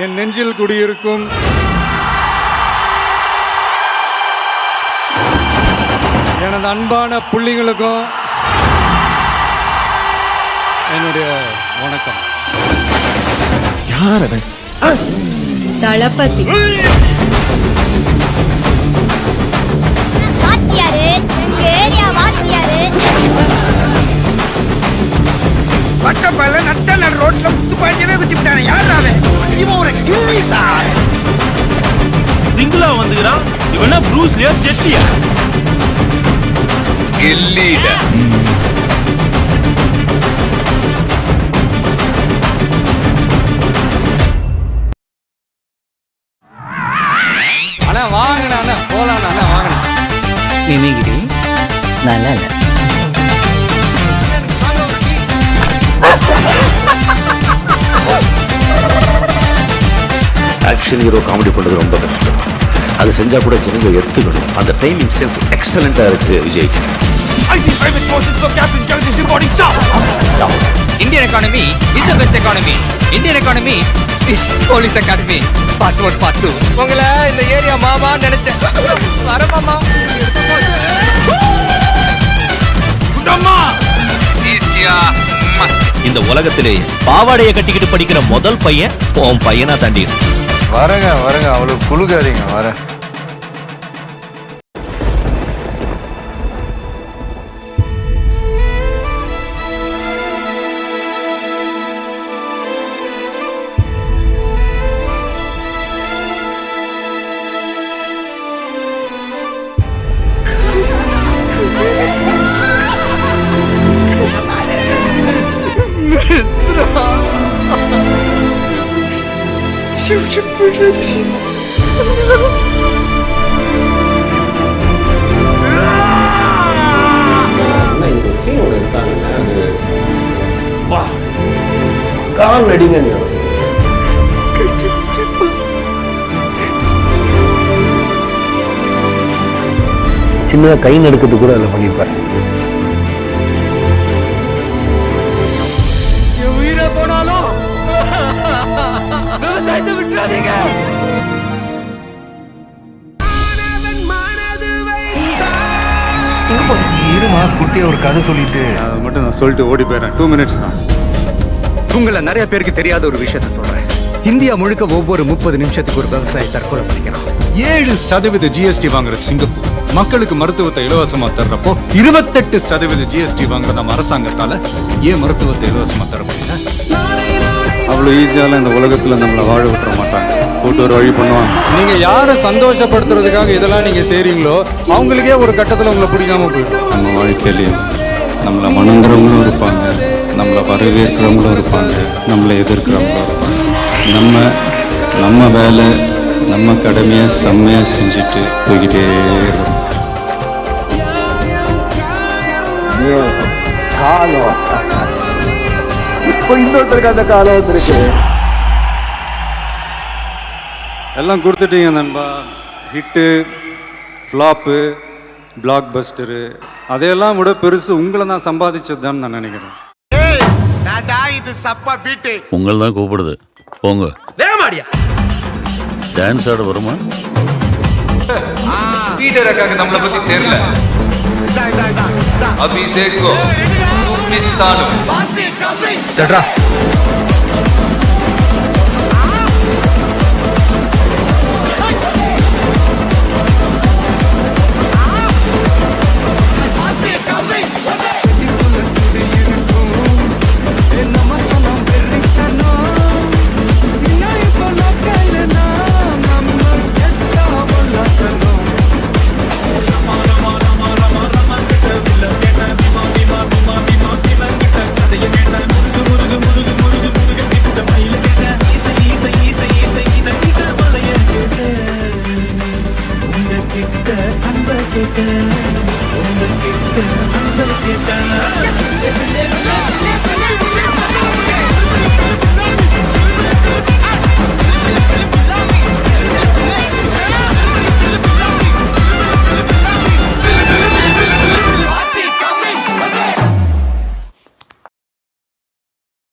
என் நெஞ்சில் குடியிருக்கும் எனது அன்பான புள்ளிகளுக்கும் என்னுடைய வணக்கம். யார் அவன்? தளபதி. வாத்தியாரு, எங்க ஏரியா வாத்தியாரு. பட்டப்பல்ல நட்ட நடு ரோட்ல முத்து பாய்ச்சவே குத்தி விட்டானே. யார் அவன்? இவன் ஒரு கில்லி சார். சிங்கிளா வந்துக்கிறான். இவனா ப்ரூஸ்லியா ஜெட்டியா? கில்லிடா. அண்ணா வாங்கண்ணா, அண்ணா போலாம் அண்ணா, வாங்கண்ணா. மிமிகிரி நல்லா இல்லை. ஆக்ஷன் ஹீரோ காமெடி பண்றது ரொம்ப கஷ்டம். அது செஞ்சா கூட ஜனங்க எடுத்துக்கணும். அந்த டைமிங் சென்ஸ் எக்ஸலண்டா இருக்கு விஜய்க்கு. Indian economy is the best economy. Indian economy is police academy. Part 1, Part 2. உங்களை இந்த ஏரியா மாமா நினைச்சேன். வர மாமா. இந்த உலகத்திலே பாவாடைய கட்டிக்கிட்டு படிக்கிற முதல் பையன் உன் பையனா தாண்டி. வரங்க வரங்க, அவ்வளவு குழுகாதீங்க. வர கால் நடிங்க. சின்னதா கை நடுக்கிறது கூட அதில் பண்ணியிருப்பாரு. உயிரை போனாலும் விவசாயத்தை விட்டுறாதீங்க. இருமா, குட்டிய ஒரு கதை சொல்லிட்டு அதை மட்டும் நான் சொல்லிட்டு ஓடி போயிடுறேன். 2 minutes தான். உங்களை நிறைய பேருக்கு தெரியாத ஒரு விஷயத்த சொல்றேன். இந்தியா முழுக்க ஒவ்வொரு 30 நிமிஷத்துக்கு ஒரு விவசாயி தற்கொலை பண்ணிக்கிறான். 7% ஜிஎஸ்டி வாங்குற சிங்கப்பூர் மக்களுக்கு மருத்துவத்தை இலவசமா தர்றப்போ 28% ஜிஎஸ்டி வாங்குற நம்ம அரசாங்கத்தால ஏன் மருத்துவத்தை இலவசமா தர முடியல? அவ்வளவு ஈஸியால இந்த உலகத்துல நம்மளை வாழ விட்டுற மாட்டாங்க. கூட்டு ஒரு வழி பண்ணுவாங்க. நீங்க யாரை சந்தோஷப்படுத்துறதுக்காக இதெல்லாம் நீங்க செய்றீங்களோ அவங்களுக்கே ஒரு கட்டத்துல உங்களை பிடிக்காம போயிடும். நம்ம வாழ்க்கையிலேயே நம்மளை வணங்குறவங்களும் இருப்பாங்க, நம்மளை வரவேற்கிறவங்களும் இருப்பாங்க, நம்மளை எதிர்க்கிறவங்களும் இருப்பாங்க. நம்ம வேலை நம்ம கடமையை செம்மையா செஞ்சுட்டு போய்கிட்டே இருக்கோம். காலம் இப்போ இன்னொருத்தருக்கு அந்த காலம் வந்துருக்கு. எல்லாம் கொடுத்துட்டீங்க நண்பா. ஹிட்டு, ஃப்ளாப்பு, பிளாக் பஸ்டரு, அதையெல்லாம் விட பெருசு உங்களை நான் சம்பாதிச்சதுதான் நான் நினைக்கிறேன். உங்களை தான் கூப்பிடுது. போங்க. டான்ஸ் ஆட வருமா? பீட்டர் அக்காக்கு நம்மளை பத்தி தெரியல. அபி தேக்கோ தும் மிஸ் தானு.